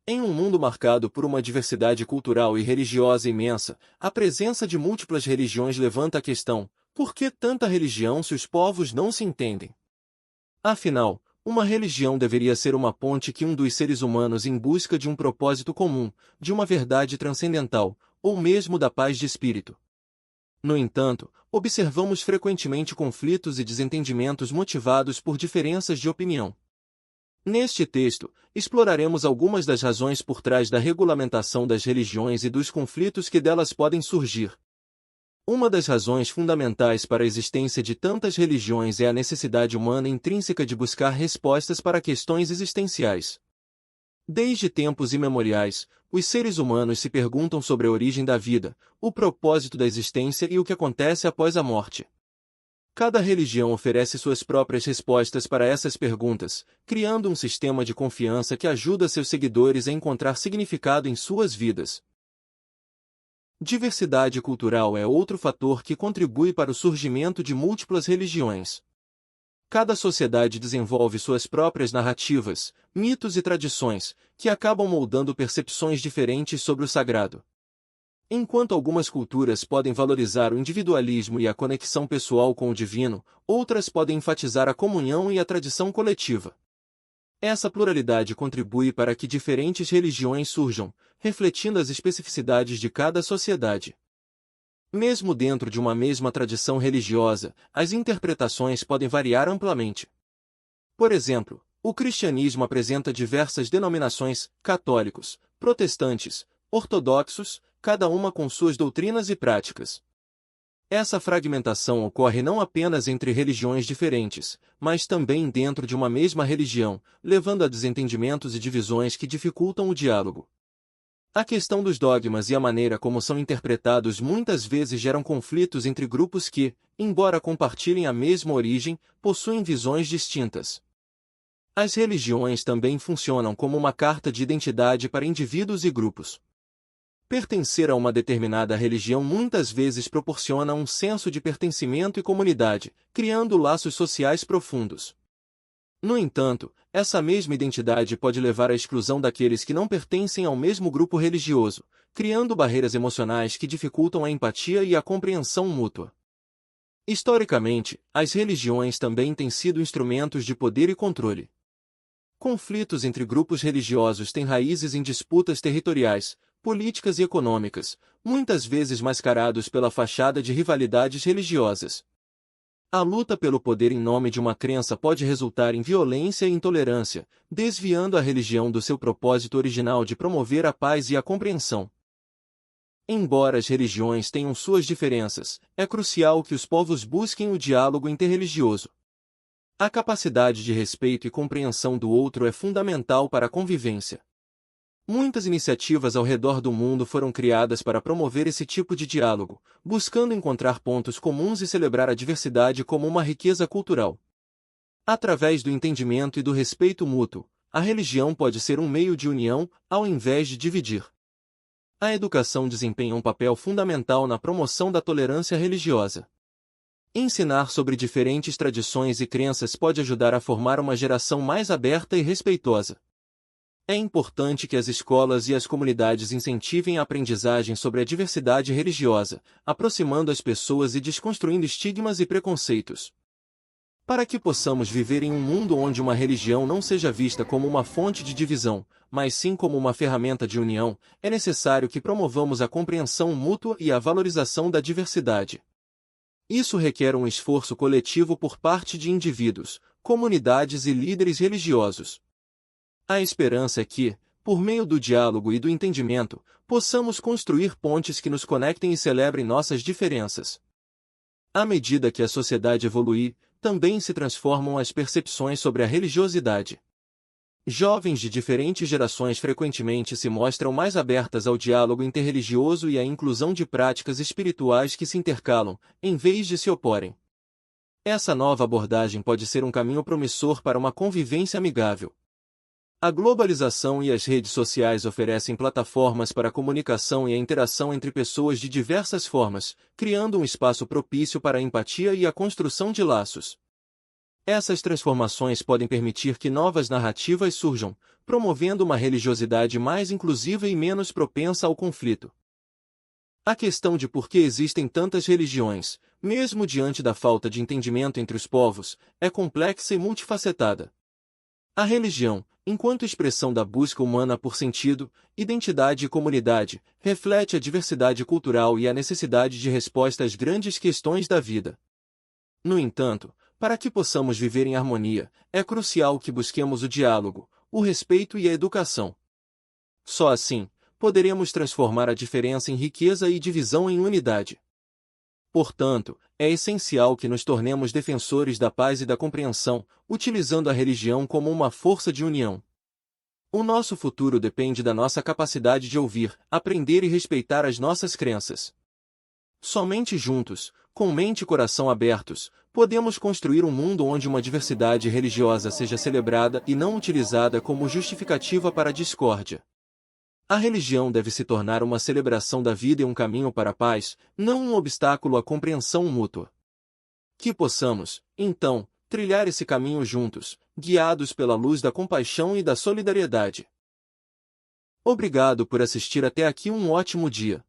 Em um mundo marcado por uma diversidade cultural e religiosa imensa, a presença de múltiplas religiões levanta a questão: por que tanta religião se os povos não se entendem? Afinal, uma religião deveria ser uma ponte que dos seres humanos em busca de um propósito comum, de uma verdade transcendental, ou mesmo da paz de espírito. No entanto, observamos frequentemente conflitos e desentendimentos motivados por diferenças de opinião. Neste texto, exploraremos algumas das razões por trás da regulamentação das religiões e dos conflitos que delas podem surgir. Uma das razões fundamentais para a existência de tantas religiões é a necessidade humana intrínseca de buscar respostas para questões existenciais. Desde tempos imemoriais, os seres humanos se perguntam sobre a origem da vida, o propósito da existência e o que acontece após a morte. Cada religião oferece suas próprias respostas para essas perguntas, criando um sistema de confiança que ajuda seus seguidores a encontrar significado em suas vidas. Diversidade cultural é outro fator que contribui para o surgimento de múltiplas religiões. Cada sociedade desenvolve suas próprias narrativas, mitos e tradições, que acabam moldando percepções diferentes sobre o sagrado. Enquanto algumas culturas podem valorizar o individualismo e a conexão pessoal com o divino, outras podem enfatizar a comunhão e a tradição coletiva. Essa pluralidade contribui para que diferentes religiões surjam, refletindo as especificidades de cada sociedade. Mesmo dentro de uma mesma tradição religiosa, as interpretações podem variar amplamente. Por exemplo, o cristianismo apresenta diversas denominações: católicos, protestantes, ortodoxos, cada uma com suas doutrinas e práticas. Essa fragmentação ocorre não apenas entre religiões diferentes, mas também dentro de uma mesma religião, levando a desentendimentos e divisões que dificultam o diálogo. A questão dos dogmas e a maneira como são interpretados muitas vezes geram conflitos entre grupos que, embora compartilhem a mesma origem, possuem visões distintas. As religiões também funcionam como uma carta de identidade para indivíduos e grupos. Pertencer a uma determinada religião muitas vezes proporciona um senso de pertencimento e comunidade, criando laços sociais profundos. No entanto, essa mesma identidade pode levar à exclusão daqueles que não pertencem ao mesmo grupo religioso, criando barreiras emocionais que dificultam a empatia e a compreensão mútua. Historicamente, as religiões também têm sido instrumentos de poder e controle. Conflitos entre grupos religiosos têm raízes em disputas territoriais, políticas e econômicas, muitas vezes mascarados pela fachada de rivalidades religiosas. A luta pelo poder em nome de uma crença pode resultar em violência e intolerância, desviando a religião do seu propósito original de promover a paz e a compreensão. Embora as religiões tenham suas diferenças, é crucial que os povos busquem o diálogo interreligioso. A capacidade de respeito e compreensão do outro é fundamental para a convivência. Muitas iniciativas ao redor do mundo foram criadas para promover esse tipo de diálogo, buscando encontrar pontos comuns e celebrar a diversidade como uma riqueza cultural. Através do entendimento e do respeito mútuo, a religião pode ser um meio de união, ao invés de dividir. A educação desempenha um papel fundamental na promoção da tolerância religiosa. Ensinar sobre diferentes tradições e crenças pode ajudar a formar uma geração mais aberta e respeitosa. É importante que as escolas e as comunidades incentivem a aprendizagem sobre a diversidade religiosa, aproximando as pessoas e desconstruindo estigmas e preconceitos. Para que possamos viver em um mundo onde uma religião não seja vista como uma fonte de divisão, mas sim como uma ferramenta de união, é necessário que promovamos a compreensão mútua e a valorização da diversidade. Isso requer um esforço coletivo por parte de indivíduos, comunidades e líderes religiosos. A esperança é que, por meio do diálogo e do entendimento, possamos construir pontes que nos conectem e celebrem nossas diferenças. À medida que a sociedade evolui, também se transformam as percepções sobre a religiosidade. Jovens de diferentes gerações frequentemente se mostram mais abertas ao diálogo interreligioso e à inclusão de práticas espirituais que se intercalam, em vez de se oporem. Essa nova abordagem pode ser um caminho promissor para uma convivência amigável. A globalização e as redes sociais oferecem plataformas para a comunicação e a interação entre pessoas de diversas formas, criando um espaço propício para a empatia e a construção de laços. Essas transformações podem permitir que novas narrativas surjam, promovendo uma religiosidade mais inclusiva e menos propensa ao conflito. A questão de por que existem tantas religiões, mesmo diante da falta de entendimento entre os povos, é complexa e multifacetada. A religião, enquanto expressão da busca humana por sentido, identidade e comunidade, reflete a diversidade cultural e a necessidade de resposta às grandes questões da vida. No entanto, para que possamos viver em harmonia, é crucial que busquemos o diálogo, o respeito e a educação. Só assim, poderemos transformar a diferença em riqueza e divisão em unidade. Portanto, é essencial que nos tornemos defensores da paz e da compreensão, utilizando a religião como uma força de união. O nosso futuro depende da nossa capacidade de ouvir, aprender e respeitar as nossas crenças. Somente juntos, com mente e coração abertos, podemos construir um mundo onde uma diversidade religiosa seja celebrada e não utilizada como justificativa para a discórdia. A religião deve se tornar uma celebração da vida e um caminho para a paz, não um obstáculo à compreensão mútua. Que possamos, então, trilhar esse caminho juntos, guiados pela luz da compaixão e da solidariedade. Obrigado por assistir até aqui. Um ótimo dia.